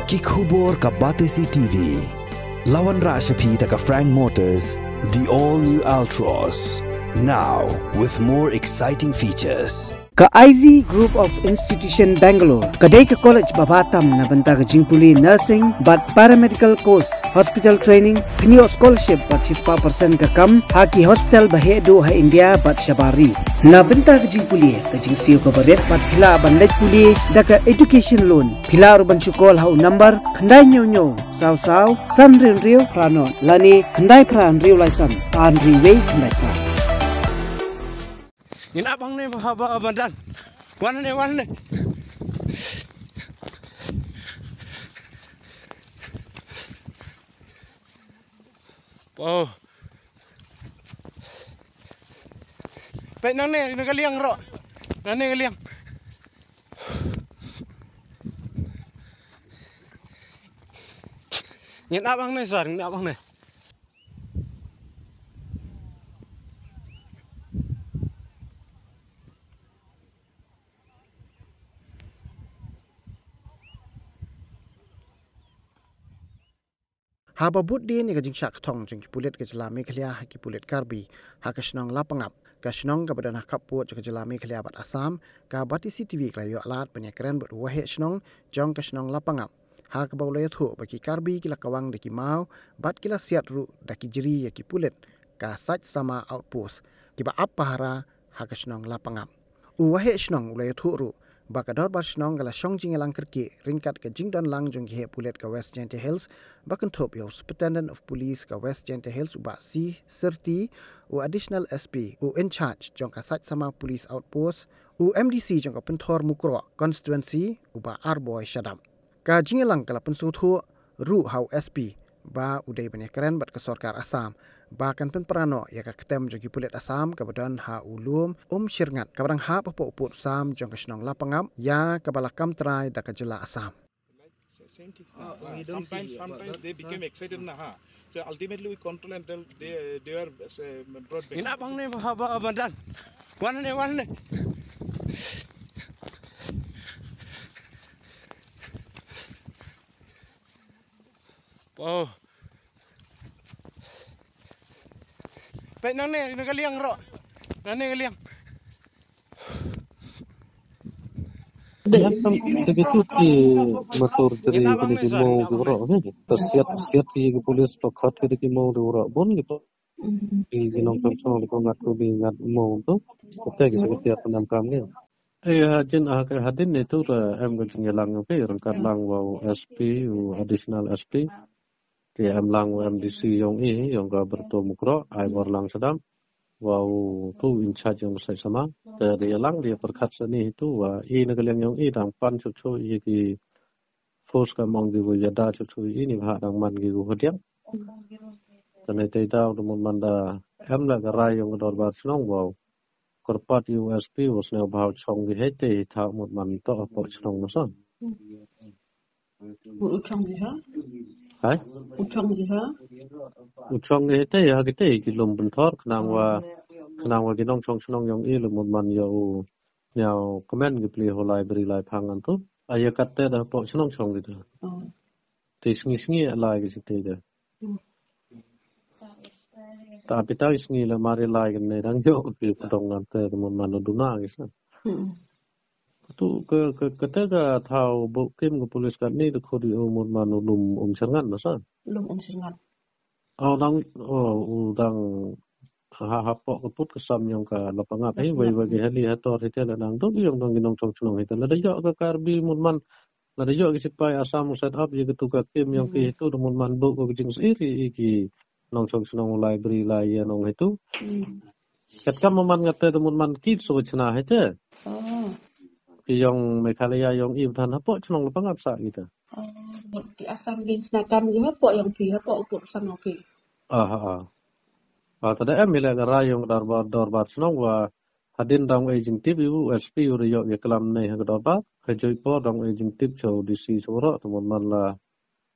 Kikhubor ka Batesi TV. Lawan Rashapi taka Frank Motors, the all-new Altros. Now, with more exciting features. Ka IZ Group of Institution Bangalore, kadai ka college babatam na banta ka jingpuli nursing but paramedical course, hospital training, kniyo scholarship but 6% ka kam, haki hospital bahedo ha India but shabari. Na banta ka jingpuli, ka jingsiyo ka baret but pila bandaj puli, da ka education loan, pila urban syukol hau number, kandai nyo, saw, san rio pranon, lani kandai pran rio laisan, an riway kandai pran. Ini abang ni badan. Wan ni. Oh. Baik nang ni kaliang ro. Nang ni kaliang. Ini abang ni sar, ini abang ni. Haba buddi ni kajing syak tong jeng Pulit ke jela Meghalaya ki Pulit Karbi ha kasnong Lapangap kasnong ka badan kaput ke jela Meghalaya bat Assam ka Batesi TV klayo alat penyekren bat wahe snong jong kasnong Lapangap ha ka baulaya thu bagi Karbi kila Kawang de ki mau bat kila Siat ru daki jeri ya ki Pulit ka sach sama outpost ki ba apahara ha kasnong Lapangap wahe snong ulaya thu ru bakador basnong gala songjing elang kerki ringkat ke jingdon lang jong ki Pulit ke West Gentle Hills bakan top yo Superintendent of Police ke West Gentle Hills uba C serti u additional SP u in charge jong ka sach sama police outpost u MDC jong ka pentor mukro constituency uba Arboy Shadam ka jingelang kala pensu thu ru hau SP ba udai banyak keren bat ke Sorkar Assam bahkan penperano ya ka ketem jogi Pulit Assam kebadan ha ulum sirngat kabarang ha popo uput Assam jong kasnong Lapangap ya kabalakam trai da kajela Assam. Sometimes they became excited na. So ultimately we control and they are brought back. Ini abang ni badan. Wan ni. Oh. Baik nang ni kaliang ro. Nang ni kaliang. Begitu di motor jadi di mau diurut ni, tersiap di polis tokat di mau diurut pun gitu. Di nongkrong soal kongat kubi ngat mau tu, kita seperti apa namanya? Hajin hadin itu em ketinggalan apa? Rangkat lang wow SP, additional SP. Di em lang MDC yang yang ka bertemu kro, ai lang sedam. Wow, tu in charge yang saya sama. Dari lang dia perkat seni itu, negaliang yang dang pan cucu ki force kamang di wajada cucu ini bahak dang man ki hodiang. Tanai taida untuk manda lah gerai yang kedor bar senong wow. Korpat USP was now bahak chong di hete tak mut man to apa senong masan. Uchong diha? Hai? Uchong diha? Uchong hete ya kita kilom bentor kenang wa ginong chong senong yang mut man yau nyau komen gipli holai beri lai pangan tu ayah kata dah pok senong chong gitu. Tisngi lai gitu dah. Tapi tahu sengi lah mari lai kan nedang yo ki pedongan te mut man duna gitu. Tu ketika tahu bukim ke polis kat ni dekor di umur mana sengat masa? Lum sengat. Udang hapok ketut kesam yang ke Lapangap ni bagi hali hator itu ladang tu yang dong ginong cong itu lada jok ke Karbi munman lada jok ke sipai Assam set up je ketuka kim yang ke itu munman buk ke jing siri iki nong cong library lah ya nong itu. Kat kam munman ngate munman kit so cina itu. Yang Meghalaya yang ibtan apa cenong Lapangap sak kita. Di Assam din nakam je apa yang pi apa ukut sang oke. Tada mila garai yang darbar cenong wa hadin dang agent tip USP uriyo ya kelam nei ha darbar hajoi po dang agent tip chau DC sura teman man la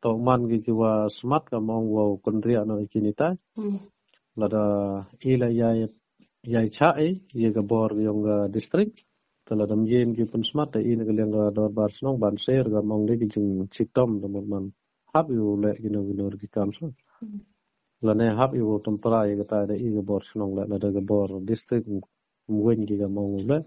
to man gi wa smart ka mong wa kondria no ikinita. Lada ila yai chai ye ga bor yang district Tala dam yen ki pun smart ta in kaliang ga dor bar snong ban ser ga mong de ki jing chitom da man hab yu le gino ki kam so la ne hab yu tum pra ye ga ta da i ga bor snong la da ga bor district mwen ki ga mong le